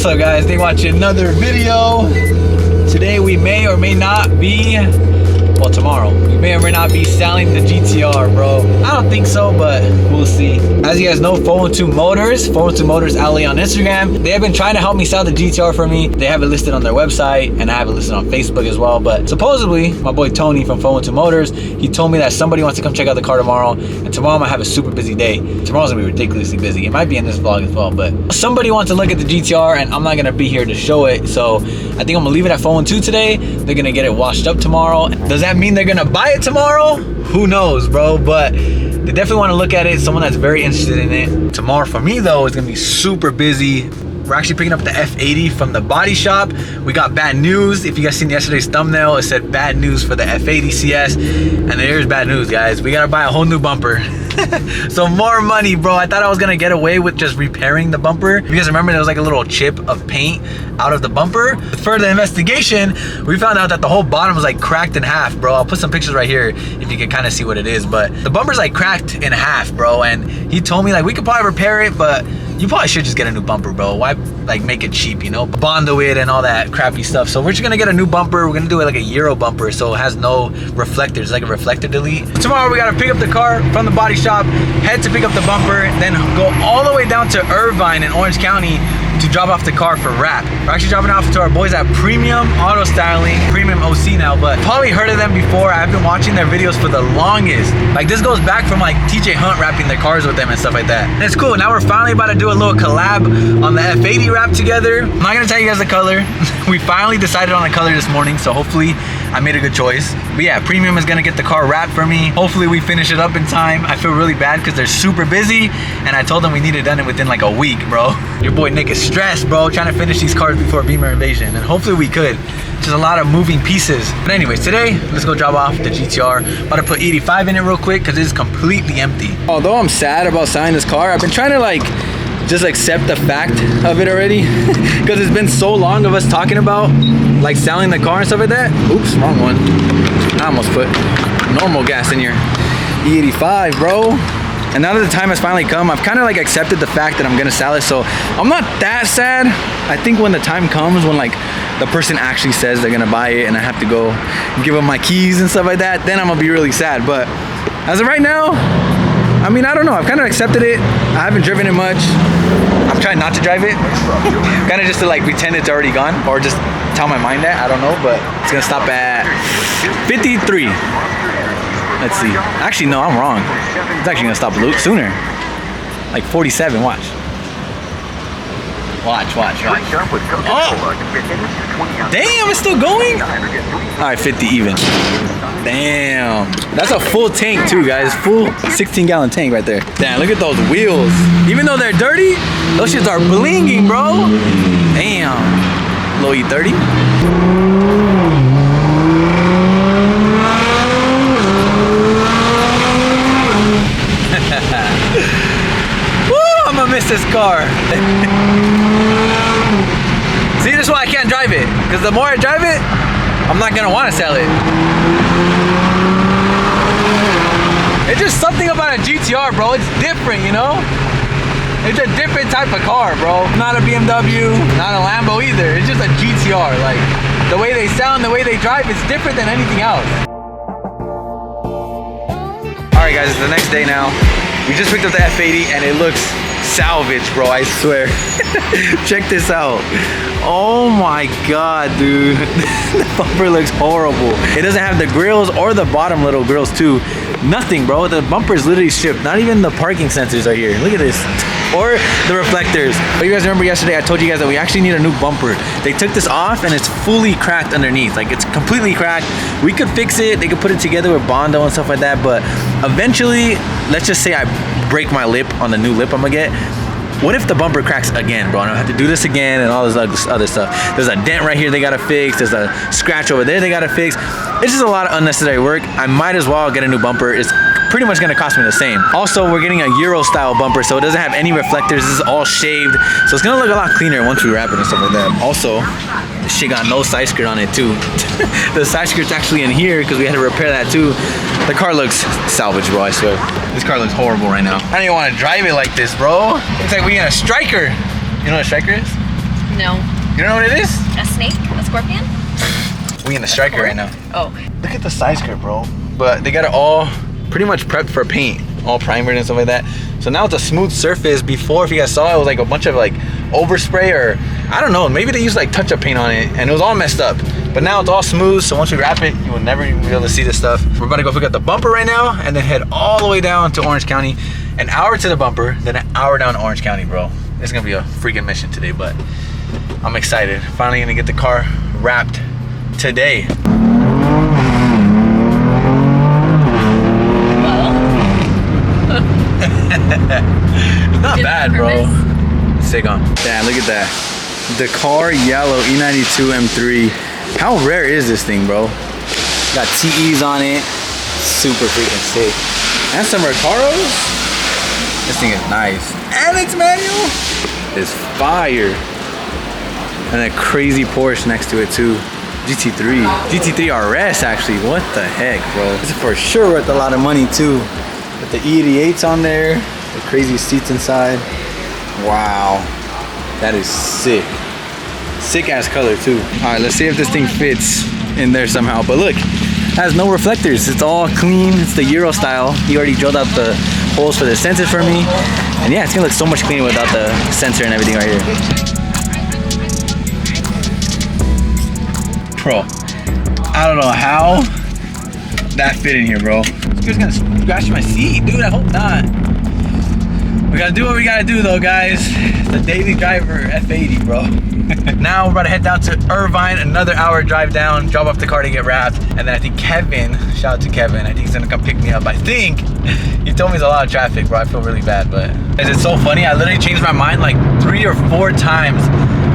What's up, guys? They watching another video. Today we may or may not be, well, tomorrow we may or may not be selling the GTR, bro. I don't think so, but we'll see. As you guys know, 412 Motors LA on Instagram, they have been trying to help me sell the GTR for me. They have it listed on their website and I have it listed on Facebook as well. But supposedly my boy Tony from 412 Motors, he told me that somebody wants to come check out the car tomorrow, and tomorrow I'm gonna have a super busy day. Tomorrow's gonna be ridiculously busy. It might be in this vlog as well, but somebody wants to look at the GTR and I'm not gonna be here to show it. So I think I'm gonna leave it at 412 today. They're gonna get it washed up tomorrow. Does that mean they're gonna buy it tomorrow? Who knows, bro? But they definitely want to look at it. Someone that's very interested in it. Tomorrow for me though is gonna be super busy. We're actually picking up the F80 from the body shop. We got bad news. If you guys seen yesterday's thumbnail, it said bad news for the F80 CS, and there's bad news, guys. We gotta buy a whole new bumper. So more money, bro. I thought I was gonna get away with just repairing the bumper. You guys remember there was like a little chip of paint out of the bumper? With further investigation, we found out that the whole bottom was like cracked in half, bro. I'll put some pictures right here if you can kind of see what it is, but the bumper's like cracked in half, bro. And he told me like we could probably repair it, but you probably should just get a new bumper, bro. Why like make it cheap, you know? Bondo it and all that crappy stuff. So we're just gonna get a new bumper. We're gonna do it like a Euro bumper, so it has no reflectors, like a reflector delete. Tomorrow we gotta pick up the car from the body shop, head to pick up the bumper, then go all the way down to Irvine in Orange County to drop off the car for wrap. We're actually dropping off to our boys at Premium Auto Styling, Premium OC now, but probably heard of them before. I've been watching their videos for the longest. Like this goes back from like TJ Hunt wrapping their cars with them and stuff like that. And it's cool. Now we're finally about to do a little collab on the F80 wrap together. I'm not gonna tell you guys the color. We finally decided on a color this morning, so hopefully I made a good choice. But yeah, Premium is gonna get the car wrapped for me. Hopefully we finish it up in time. I feel really bad because they're super busy, and I told them we need it done within like a week, bro. Your boy Nick is stressed, bro, trying to finish these cars before Beamer Invasion, and hopefully we could. Just a lot of moving pieces. But anyways, today, let's go drop off the GTR. About to put 85 in it real quick because it's completely empty. Although I'm sad about selling this car, I've been trying to like just accept the fact of it already because it's been so long of us talking about like selling the car and stuff like that. Oops, wrong one. I almost put normal gas in here. E85, bro. And now that the time has finally come, I've kind of like accepted the fact that I'm gonna sell it, so I'm not that sad. I think when the time comes, when like the person actually says they're gonna buy it and I have to go give them my keys and stuff like that, then I'm gonna be really sad. But as of right now, I mean, I don't know, I've kind of accepted it. I haven't driven it much. I'm trying not to drive it. Kind of just to like pretend it's already gone, or just tell my mind that, I don't know, but it's gonna stop at 53. Let's see. Actually, no, I'm wrong. It's actually gonna stop sooner. Like 47, watch. Watch. Oh! Damn, it's still going? All right, 50 even. Damn. That's a full tank too, guys. Full 16-gallon tank right there. Damn, look at those wheels. Even though they're dirty, those shits are blinging, bro. Damn. Low E30. I'm gonna miss this car. See, this is why I can't drive it. Because the more I drive it, I'm not gonna want to sell it. It's just something about a GTR, bro. It's different, you know? It's a different type of car, bro. Not a BMW, not a Lambo either. It's just a GTR. Like, the way they sound, the way they drive, it's different than anything else. Alright guys, it's the next day now. We just picked up the F80 and it looks salvage, bro, I swear. Check this out. Oh my god, dude. The bumper looks horrible. It doesn't have the grills or the bottom little grills too. Nothing, bro. The bumper is literally stripped. Not even the parking sensors are here. Look at this. Or the reflectors. But you guys remember yesterday I told you guys that we actually need a new bumper. They took this off and it's fully cracked underneath. Like, it's completely cracked. We could fix it. They could put it together with Bondo and stuff like that. But eventually, let's just say I break my lip on the new lip I'm gonna get. What if the bumper cracks again, bro? And I have to do this again and all this other stuff. There's a dent right here they gotta fix. There's a scratch over there they gotta fix. It's just a lot of unnecessary work. I might as well get a new bumper. It's pretty much gonna cost me the same. Also, we're getting a Euro style bumper, so it doesn't have any reflectors. This is all shaved, so it's gonna look a lot cleaner once we wrap it and stuff like that. Also, this shit got no side skirt on it too. The side skirt's actually in here because we had to repair that too. The car looks salvage, bro, I swear. This car looks horrible right now. I don't even want to drive it like this, bro. Looks like we in a Striker. You know what a Striker is? No. You don't know what it is? A snake? A scorpion? We in the striker right now. Oh. Look at the side skirt, bro. But they got it all pretty much prepped for paint, all primered and stuff like that. So now it's a smooth surface. Before, if you guys saw, it was like a bunch of like overspray, or I don't know, maybe they used like touch-up paint on it and it was all messed up. But now it's all smooth, so once we wrap it, you will never even be able to see this stuff. We're about to go pick up the bumper right now and then head all the way down to Orange County. An hour to the bumper, then an hour down to Orange County, bro. It's gonna be a freaking mission today, but I'm excited. Finally gonna get the car wrapped today. Not bad, bro. Sick on. Damn, look at that. The car yellow E92 M3. How rare is this thing, bro? Got TEs on it. Super freaking sick. And some Recaros. This thing is nice. And it's manual. It's fire. And a crazy Porsche next to it too. GT3. GT3 RS actually. What the heck, bro? This is for sure worth a lot of money too. With the E88s on there. The crazy seats inside. Wow. That is sick. Sick ass color too. All right, let's see if this thing fits in there somehow. But look, it has no reflectors. It's all clean. It's the Euro style. He already drilled out the holes for the sensor for me. And yeah, it's gonna look so much cleaner without the sensor and everything right here. Bro, I don't know how that fit in here, bro. This guy's gonna scratch my seat, dude. I hope not. We gotta do what we gotta do though, guys. It's the daily driver F80, bro. Now we're about to head down to Irvine, another hour drive down, drop off the car to get wrapped, and then I think Kevin, shout out to Kevin, I think he's gonna come pick me up. I think he told me there's a lot of traffic, bro. I feel really bad, but it's so funny. I literally changed my mind like 3 or 4 times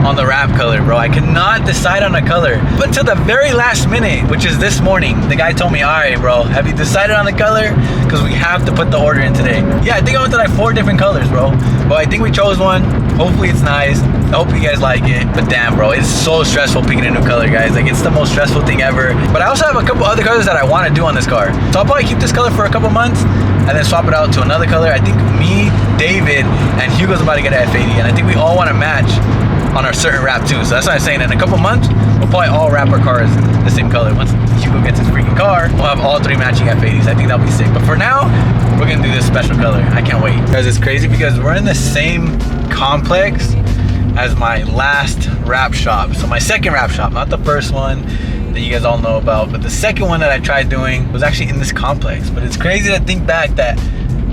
on the wrap color, bro. I cannot decide on a color. But until the very last minute, which is this morning, the guy told me, all right, bro, have you decided on the color? Because we have to put the order in today. Yeah, I think I went to like 4 different colors, bro. But I think we chose one. Hopefully it's nice. I hope you guys like it. But damn, bro, it's so stressful picking a new color, guys. Like, it's the most stressful thing ever. But I also have a couple other colors that I want to do on this car. So I'll probably keep this color for a couple months and then swap it out to another color. I think me, David, and Hugo's about to get an F80. And I think we all want to match on our certain wrap too. So that's what I'm saying. In a couple months, we'll probably all wrap our cars the same color. Once Hugo gets his freaking car, we'll have all 3 matching F80s. I think that'll be sick. But for now, we're gonna do this special color. I can't wait. Guys, it's crazy because we're in the same complex as my last wrap shop. So my second wrap shop, not the first one that you guys all know about, but the second one that I tried doing was actually in this complex. But it's crazy to think back that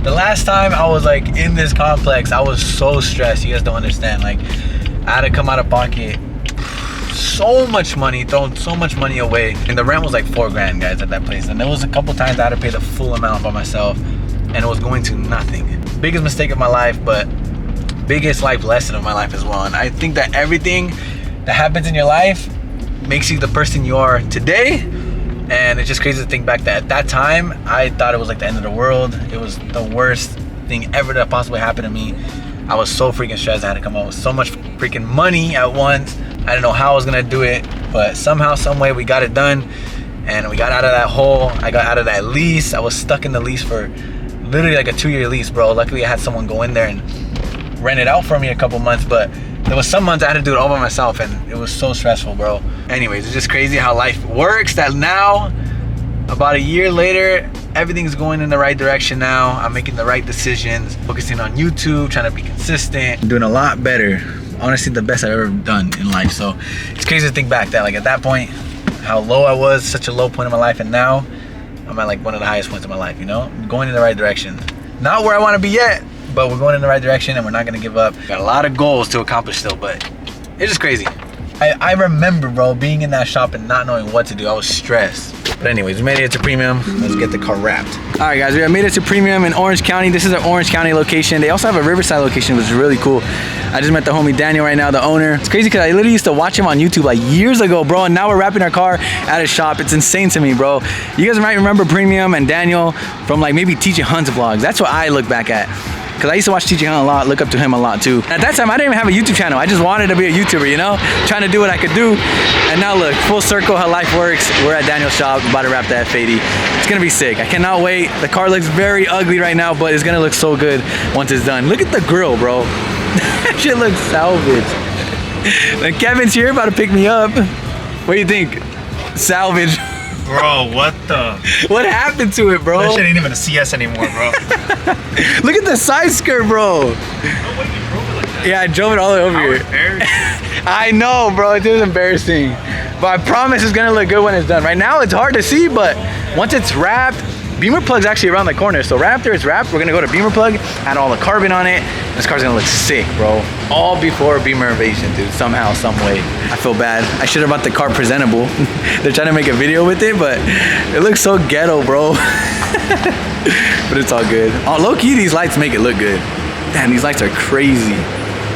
the last time I was like in this complex, I was so stressed. You guys don't understand. Like, I had to come out of pocket so much money, throwing so much money away. And the rent was like 4 grand, guys, at that place. And there was a couple times I had to pay the full amount by myself, and it was going to nothing. Biggest mistake of my life, but biggest life lesson of my life as well. And I think that everything that happens in your life makes you the person you are today. And it's just crazy to think back that at that time, I thought it was like the end of the world. It was the worst thing ever that possibly happened to me. I was so freaking stressed. I had to come up with so much freaking money at once. I didn't know how I was gonna do it, but somehow, some way we got it done. And we got out of that hole. I got out of that lease. I was stuck in the lease for literally like a 2-year lease, bro. Luckily I had someone go in there and rent it out for me a couple months, but there was some months I had to do it all by myself, and it was so stressful, bro. Anyways, it's just crazy how life works, that now, about a year later, everything's going in the right direction now. I'm making the right decisions, focusing on YouTube, trying to be consistent, I'm doing a lot better. Honestly, the best I've ever done in life. So it's crazy to think back that like at that point, how low I was, such a low point in my life, and now I'm at like one of the highest points of my life, you know? I'm going in the right direction. Not where I want to be yet, but we're going in the right direction and we're not gonna give up. Got a lot of goals to accomplish still, but it's just crazy. I remember, bro, being in that shop and not knowing what to do. I was stressed. But anyways, we made it to Premium. Let's get the car wrapped. All right, guys, we have made it to Premium in Orange County. This is our Orange County location. They also have a Riverside location, which is really cool. I just met the homie Daniel right now, the owner. It's crazy because I literally used to watch him on YouTube like years ago, bro, and now we're wrapping our car at his shop. It's insane to me, bro. You guys might remember Premium and Daniel from like maybe TJ Hunt's vlogs. That's what I look back at. Because I used to watch TJ Hunt a lot, look up to him a lot too. At that time, I didn't even have a YouTube channel. I just wanted to be a YouTuber, you know? Trying to do what I could do. And now look, full circle how life works. We're at Daniel's shop, about to wrap the F80. It's gonna be sick. I cannot wait. The car looks very ugly right now, but it's gonna look so good once it's done. Look at the grill, bro. That shit looks salvaged. Then Kevin's here about to pick me up. What do you think? Salvage. Bro, what the? What happened to it, bro? That shit ain't even a CS anymore, bro. Look at the side skirt, bro. No way you drove it like that. Yeah, I drove it all the way over here. I know, bro. It was embarrassing. But I promise it's gonna look good when it's done. Right now, it's hard to see, but once it's wrapped, Beamer plug's actually around the corner. So right after it's wrapped, we're gonna go to Beamer plug, add all the carbon on it. This car's gonna look sick, bro. All before Beamer invasion, dude. Somehow, some way. I feel bad. I should have brought the car presentable. They're trying to make a video with it, but it looks so ghetto, bro. But it's all good. Oh, low key, these lights make it look good. Damn, these lights are crazy.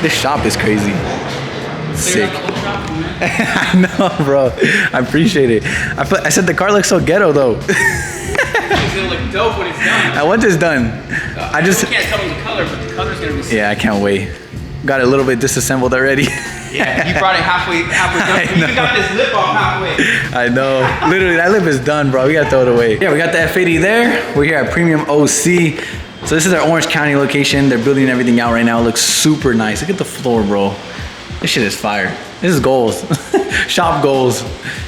This shop is crazy. Sick. I know, bro. I appreciate it. I said the car looks so ghetto, though. It's gonna look dope when it's done. And once it's done, I just can't tell me the color, but the color's gonna be sick. Yeah, I can't wait. Got it a little bit disassembled already. Yeah, you brought it halfway done. You even got this lip off halfway. I know. Literally, that lip is done, bro. We gotta throw it away. Yeah, we got the F80 there. We're here at Premium OC. So this is our Orange County location. They're building everything out right now. It looks super nice. Look at the floor, bro. This shit is fire. This is goals. Shop goals.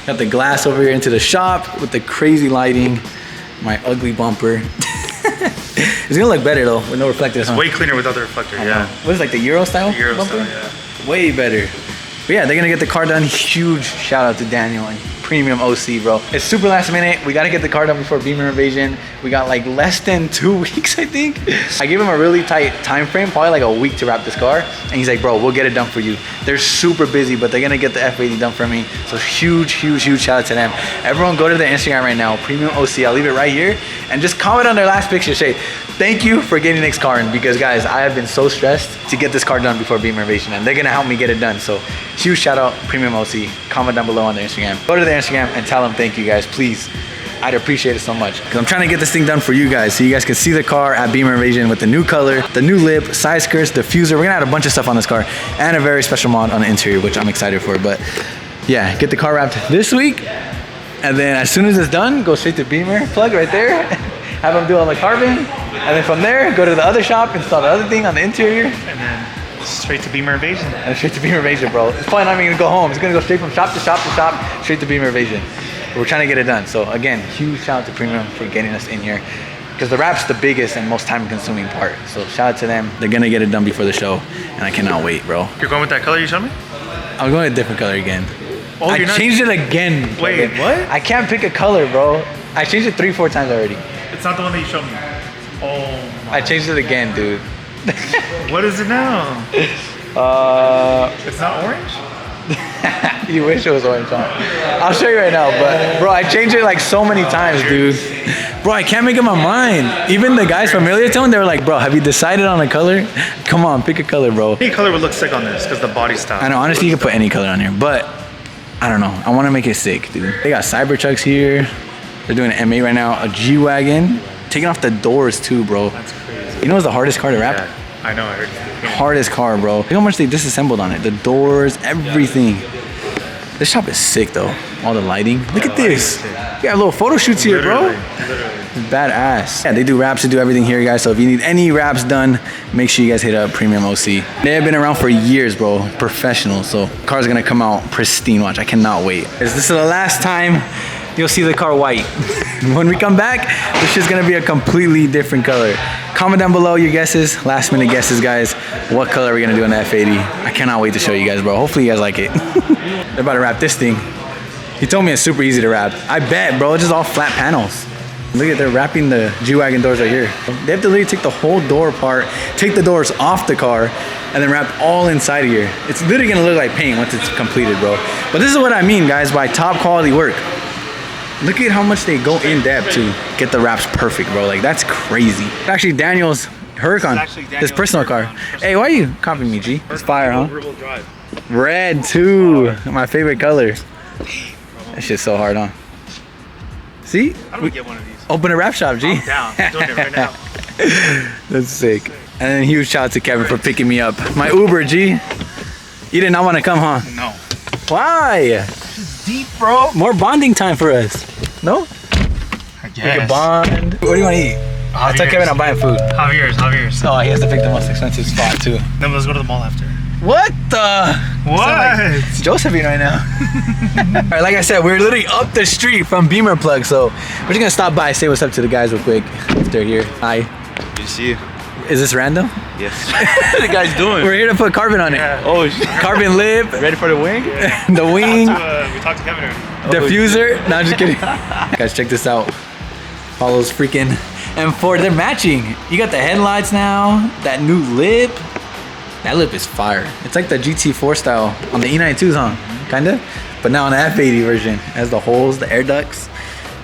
Got the glass over here into the shop with the crazy lighting. My ugly bumper. It's gonna look better though with no reflectors. It's way cleaner without the reflector, yeah. What is it, like the Euro style Euro bumper? style, yeah. Way better. But yeah, they're gonna get the car done. Huge shout out to Daniel and Premium OC, bro. It's super last minute. We gotta get the car done before Beamer invasion. We got like less than 2 weeks, I think. I gave him a really tight time frame, probably like a week to wrap this car. And he's like, bro, we'll get it done for you. They're super busy, but they're gonna get the F80 done for me. So huge shout out to them. Everyone go to their Instagram right now, Premium OC. I'll leave it right here. And just comment on their last picture, say, thank you for getting Nick's car in, because guys, I have been so stressed to get this car done before Beamer invasion, and they're gonna help me get it done. So huge shout out, Premium OC. Comment down below on their Instagram. Go to their Instagram and tell them thank you guys, please. I'd appreciate it so much. Because I'm trying to get this thing done for you guys, so you guys can see the car at Beamer invasion with the new color, the new lip, side skirts, diffuser. We're gonna add a bunch of stuff on this car, and a very special mod on the interior, which I'm excited for. But yeah, get the car wrapped this week, and then as soon as it's done, go straight to Beamer plug right there. Have them do all the carbon, and then from there, go to the other shop, install the other thing on the interior. And then straight to Beamer invasion. And straight to Beamer invasion, bro. It's probably not even gonna go home. It's gonna go straight from shop to shop to shop, straight to Beamer invasion. But we're trying to get it done. So again, huge shout out to Premium for getting us in here, because the wrap's the biggest and most time consuming part. So shout out to them. They're gonna get it done before the show, and I cannot wait, bro. You're going with that color you showed me? I'm going with a different color again. Oh, I you're not... changed it again. Wait, what? I can't pick a color, bro. I changed it 3-4 times already. It's not the one that you showed me. Oh my. I changed it again, dude. What is it now? It's not orange? You wish it was orange, huh? I'll show you right now, but bro, I changed it like so many times, dude. Bro, I can't make up my mind. Even the guys from Militone, they were like, bro, have you decided on a color? Come on, pick a color, bro. Any color would look sick on this because the body style. I know, honestly, you could put any color on here, but I don't know. I want to make it sick, dude. They got Cybertrucks here. They're doing an M8 right now, a G-Wagon. Taking off the doors too, bro. That's crazy. You know what's the hardest car to wrap? Yeah, I know, I heard. Hardest car, bro. Look how much they disassembled on it. The doors, everything. This shop is sick though. All the lighting. Look at this. You got little photo shoots here, bro. It's badass. Yeah, they do wraps, they do everything here, guys. So if you need any wraps done, make sure you guys hit up Premium OC. They have been around for years, bro. Professional. So car's gonna come out pristine. Watch, I cannot wait. This is the last time you'll see the car white. When we come back, this shit's gonna be a completely different color. Comment down below your guesses, last minute guesses, guys. What color are we gonna do on the F80? I cannot wait to show you guys, bro. Hopefully you guys like it. They're about to wrap this thing. He told me it's super easy to wrap. I bet, bro, it's just all flat panels. Look at, they're wrapping the G-Wagon doors right here. They have to literally take the whole door apart, take the doors off the car, and then wrap all inside of here. It's literally gonna look like paint once it's completed, bro. But this is what I mean, guys, by top quality work. Look at how much they go in depth to get the wraps perfect, bro. Like, that's crazy. Actually, Daniel's Huracan, his personal car. Hey, why are you copying me, G? It's fire, huh? Red, too. My favorite color. That shit's so hard, huh? See? How do we get one of these? Open a wrap shop, G. I'm down. I'm doing it right now. That's sick. And then huge shout out to Kevin for picking me up. My Uber, G. You did not want to come, huh? No. Why? It's deep, bro. More bonding time for us. No? I guess. We can bond. What do you want to eat? I'll tell Kevin I'm buying food. Javier's. Oh, he has to pick the most expensive spot too. Then let's go to the mall after. What the? What? Like Josephine right now. All right, like I said, we're literally up the street from Beamer Plug, so we're just gonna stop by, say what's up to the guys real quick if they're here. Hi. Good to see you. Is this random? Yes. What are the guys doing? We're here to put carbon on it. Yeah. Oh, shit. Carbon lip. Ready for the wing? Yeah. The wing. We talked to Kevin already. Diffuser. No, I'm just kidding. Guys, check this out. All those freaking M4, they're matching. You got the headlights now. That new lip. That lip is fire. It's like the GT4 style on the E92s, huh? Kinda. But now on the F80 version, it has the holes, the air ducts.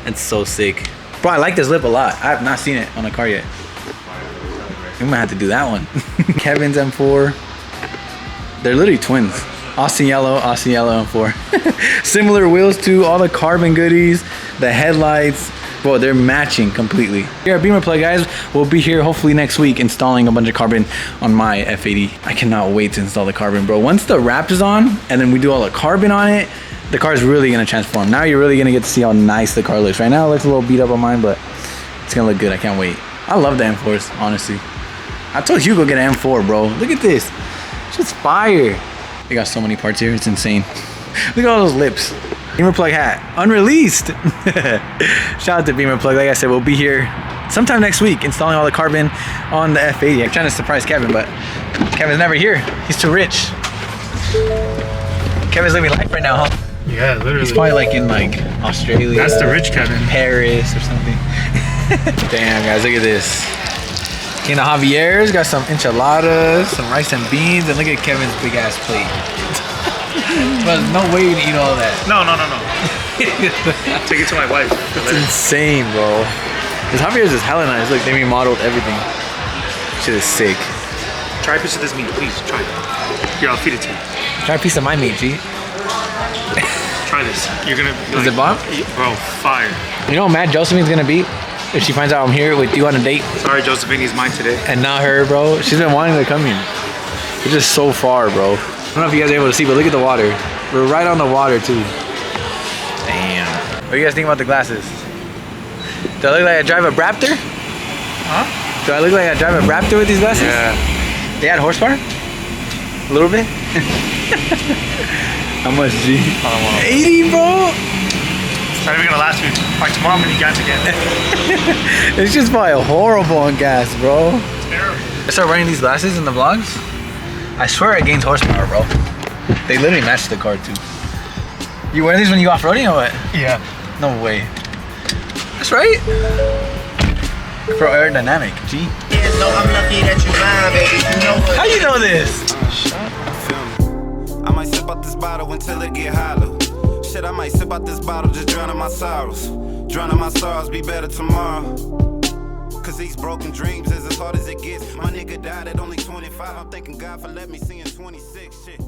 It's so sick. Bro, I like this lip a lot. I have not seen it on a car yet. We might have to do that one. Kevin's M4. They're literally twins. Austin yellow M4. Similar wheels too, all the carbon goodies, the headlights. Bro, they're matching completely. Here at Beamer Plug, guys, we'll be here hopefully next week installing a bunch of carbon on my F80. I cannot wait to install the carbon, bro. Once the wrap is on and then we do all the carbon on it, the car is really gonna transform. Now you're really gonna get to see how nice the car looks. Right now it looks a little beat up on mine, but it's gonna look good. I can't wait. I love the M4s, honestly. I told Hugo get an M4, bro. Look at this. It's just fire. They got so many parts here, it's insane. Look at all those lips. Beamer Plug hat, unreleased. Shout out to Beamer Plug. Like I said, we'll be here sometime next week installing all the carbon on the F80. I'm trying to surprise Kevin, but Kevin's never here. He's too rich. Kevin's living life right now, huh? Yeah, literally. He's probably like in like Australia. That's the rich Kevin. Paris or something. Damn, guys, look at this. In the Javier's, got some enchiladas, some rice and beans, and look at Kevin's big ass plate. But no way you can eat all that. No. Take it to my wife. It's insane, bro. This Javier's is hella nice. Look, they remodeled everything. Shit is sick. Try a piece of this meat, please. Try it. Here, I'll feed it to you. Try a piece of my meat, G. Try this. You're gonna. Is it bomb? Bro, fire. You know what mad Josephine's gonna be? If she finds out I'm here with you on a date. Sorry, Josephine is mine today. And not her, bro. She's been wanting to come here. It's just so far, bro. I don't know if you guys are able to see, but look at the water. We're right on the water, too. Damn. What do you guys think about the glasses? Do I look like I drive a Raptor? Huh? Do I look like I drive a Raptor with these glasses? Yeah. They add horsepower? A little bit? How much, G? I don't want 80, bro? It's not even gonna last me. Like tomorrow I'm gonna need gas again. It's just probably horrible on gas, bro. It's terrible. I start running these glasses in the vlogs. I swear it gains horsepower, bro. They literally match the car too. You wear these when you go off-roading or what? Yeah. No way. That's right. For aerodynamic, G. How you know this? I might sip out this bottle until it get hollow. Shit, I might sip out this bottle, just drowning my sorrows. Drowning my sorrows, be better tomorrow. Cause these broken dreams is as hard as it gets. My nigga died at only 25. I'm thanking God for letting me see in 26. Shit.